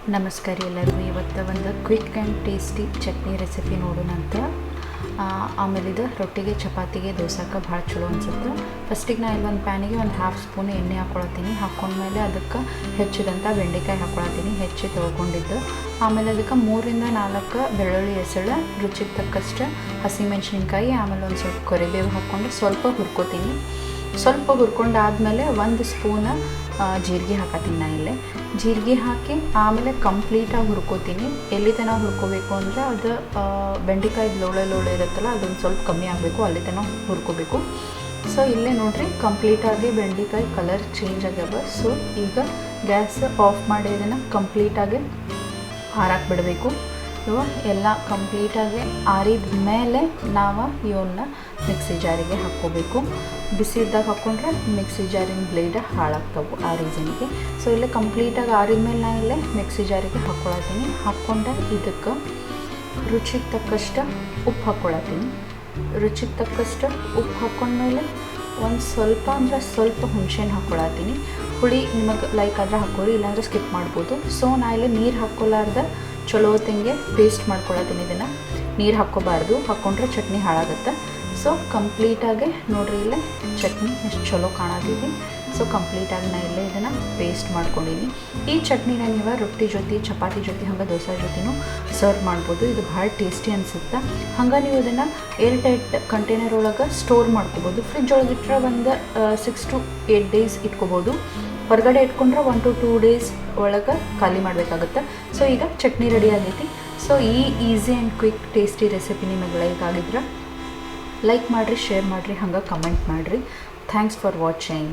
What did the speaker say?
ನಮಸ್ಕಾರ ಎಲ್ಲರಿಗೂ. ಇವತ್ತು ಒಂದು quick and tasty chutney recipe ನೋಡೋಣ ಅಂತ. ಆಮೇಲೆ ಇದು ರೊಟ್ಟಿಗೆ, ಚಪಾತಿಗೆ, ದೋಸೆಗೆ ಭಾಳ ಚಲೋ ಅನ್ಸುತ್ತೆ. ಫಸ್ಟಿಗೆ ನಾನು ಇಲ್ಲಿ ಒಂದು ಪ್ಯಾನಿಗೆ ಒಂದು ಹಾಫ್ ಸ್ಪೂನ್ ಎಣ್ಣೆ ಹಾಕ್ಕೊಳತ್ತೀನಿ. ಹಾಕ್ಕೊಂಡ್ಮೇಲೆ ಅದಕ್ಕೆ ಹೆಚ್ಚಿದಂಥ ಬೆಂಡೆಕಾಯಿ ಹಾಕ್ಕೊಳತ್ತೀನಿ, ಹೆಚ್ಚಿ ತೊಗೊಂಡಿದ್ದು. ಆಮೇಲೆ ಅದಕ್ಕೆ 3 ರಿಂದ 4 ಬೆಳ್ಳುಳ್ಳಿ ಎಸಳು, ರುಚಿಗೆ ತಕ್ಕಷ್ಟು ಹಸಿಮೆಣ್ಸಿನ್ಕಾಯಿ, ಆಮೇಲೆ ಒಂದು ಸ್ವಲ್ಪ ಕರಿಬೇವು ಹಾಕ್ಕೊಂಡು ಸ್ವಲ್ಪ ಹುರ್ಕೋತೀನಿ. ಸ್ವಲ್ಪ ಹುರ್ಕೊಂಡಾದಮೇಲೆ 1 ಸ್ಪೂನ್ ಜೀರಿಗೆ ಹಾಕತ್ತೀನಿ. ನಾನು ಇಲ್ಲೇ ಜೀರಿಗೆ ಹಾಕಿ ಆಮೇಲೆ ಕಂಪ್ಲೀಟಾಗಿ ಹುರ್ಕೋತೀನಿ. ಎಲ್ಲಿ ತನಕ ಹುರ್ಕೋಬೇಕು ಅಂದರೆ ಅದು ಬೆಂಡೆಕಾಯಿ ಲೋಳೆ ಇರುತ್ತಲ್ಲ, ಅದೊಂದು ಸ್ವಲ್ಪ ಕಮ್ಮಿ ಆಗಬೇಕು, ಅಲ್ಲಿ ತನಕ ಹುರ್ಕೋಬೇಕು. ಸೊ ಇಲ್ಲೇ ನೋಡಿರಿ, ಕಂಪ್ಲೀಟಾಗಿ ಬೆಂಡೆಕಾಯಿ ಕಲರ್ ಚೇಂಜ್ ಆಗ್ಯಾವ. ಸೊ ಈಗ ಗ್ಯಾಸ್ ಆಫ್ ಮಾಡಿ ಇದನ್ನು ಕಂಪ್ಲೀಟಾಗಿ ಆರಾಕ್ ಬಿಡಬೇಕು. ಇವು ಎಲ್ಲ ಕಂಪ್ಲೀಟಾಗಿ ಆರಿದ ಮೇಲೆ ನಾವು ಇವನ್ನ ಮಿಕ್ಸಿ ಜಾರಿಗೆ ಹಾಕ್ಕೋಬೇಕು. ಬಿಸಿ ಇದ್ದಾಗ ಹಾಕ್ಕೊಂಡ್ರೆ ಮಿಕ್ಸಿ ಜಾರಿನ ಬ್ಲೇಡ್ ಹಾಳಾಗ್ತವೆ ಆ ರೀಸನ್ಗೆ. ಸೊ ಇಲ್ಲೇ ಕಂಪ್ಲೀಟಾಗಿ ಆರಿದ ಮೇಲೆ ನಾನು ಇಲ್ಲೇ ಮಿಕ್ಸಿ ಜಾರಿಗೆ ಹಾಕ್ಕೊಳತ್ತೀನಿ. ಹಾಕ್ಕೊಂಡೆ ಇದಕ್ಕೆ ರುಚಿಗೆ ತಕ್ಕಷ್ಟು ಉಪ್ಪು ಹಾಕ್ಕೊಳತ್ತೀನಿ. ರುಚಿಗೆ ತಕ್ಕಷ್ಟು ಉಪ್ಪು ಹಾಕ್ಕೊಂಡ್ಮೇಲೆ ಒಂದು ಸ್ವಲ್ಪ ಅಂದರೆ ಸ್ವಲ್ಪ ಹುಣಸೆಹಣ್ಣು ಹಾಕ್ಕೊಳತ್ತೀನಿ. ಹುಳಿ ನಿಮಗೆ ಲೈಕ್ ಆದರೆ ಹಾಕ್ಕೊಳ್ಳಿ, ಇಲ್ಲಾಂದರೆ ಸ್ಕಿಪ್ ಮಾಡ್ಬೋದು. ಸೊ ನಾನು ಇಲ್ಲಿ ನೀರು ಹಾಕ್ಕೊಲಾರ್ದ ಚಲೋ ಹೊತ್ತಿಗೆ ಪೇಸ್ಟ್ ಮಾಡ್ಕೊಳತ್ತೀನಿ. ಇದನ್ನು ನೀರು ಹಾಕ್ಕೋಬಾರ್ದು, ಹಾಕ್ಕೊಂಡ್ರೆ ಚಟ್ನಿ ಹಾಳಾಗುತ್ತೆ. ಸೊ ಕಂಪ್ಲೀಟಾಗಿ ನೋಡಿರಿ, ಇಲ್ಲೇ ಚಟ್ನಿ ಎಷ್ಟು ಚಲೋ ಕಾಣಾತಿದೆ. ಸೊ ಕಂಪ್ಲೀಟಾಗಿ ನಾನು ಇಲ್ಲೇ ಇದನ್ನು ಪೇಸ್ಟ್ ಮಾಡ್ಕೊಂಡಿನಿ. ಈ ಚಟ್ನಿನ ನೀವು ರೊಟ್ಟಿ ಜೊತೆ, ಚಪಾತಿ ಜೊತೆ, ಹಂಗೆ ದೋಸೆ ಜೊತೆನೂ ಸರ್ವ್ ಮಾಡ್ಬೋದು. ಇದು ಭಾಳ ಟೇಸ್ಟಿ ಅನಿಸುತ್ತೆ. ಹಂಗೆ ನೀವು ಇದನ್ನು ಏರ್ ಟೈಟ್ ಕಂಟೈನರ್ ಒಳಗೆ ಸ್ಟೋರ್ ಮಾಡ್ಕೋಬೋದು. ಫ್ರಿಜ್ ಒಳಗೆ ಇಟ್ಟರೆ ಒಂದು 6 to 8 days ಇಟ್ಕೋಬೋದು. ಹೊರಗಡೆ ಇಟ್ಕೊಂಡ್ರೆ 1 to 2 days ಒಳಗೆ ಖಾಲಿ ಮಾಡಬೇಕಾಗುತ್ತೆ. ಸೊ ಈಗ ಚಟ್ನಿ ರೆಡಿ ಆಗೈತಿ. ಸೊ ಈ easy and quick tasty recipe ನಿಮಗೆ ಲೈಕ್ ಆಗಿದ್ರೆ ಲೈಕ್ ಮಾಡಿರಿ, ಶೇರ್ ಮಾಡಿರಿ, ಹಂಗೆ ಕಮೆಂಟ್ ಮಾಡಿರಿ. Thanks for watching.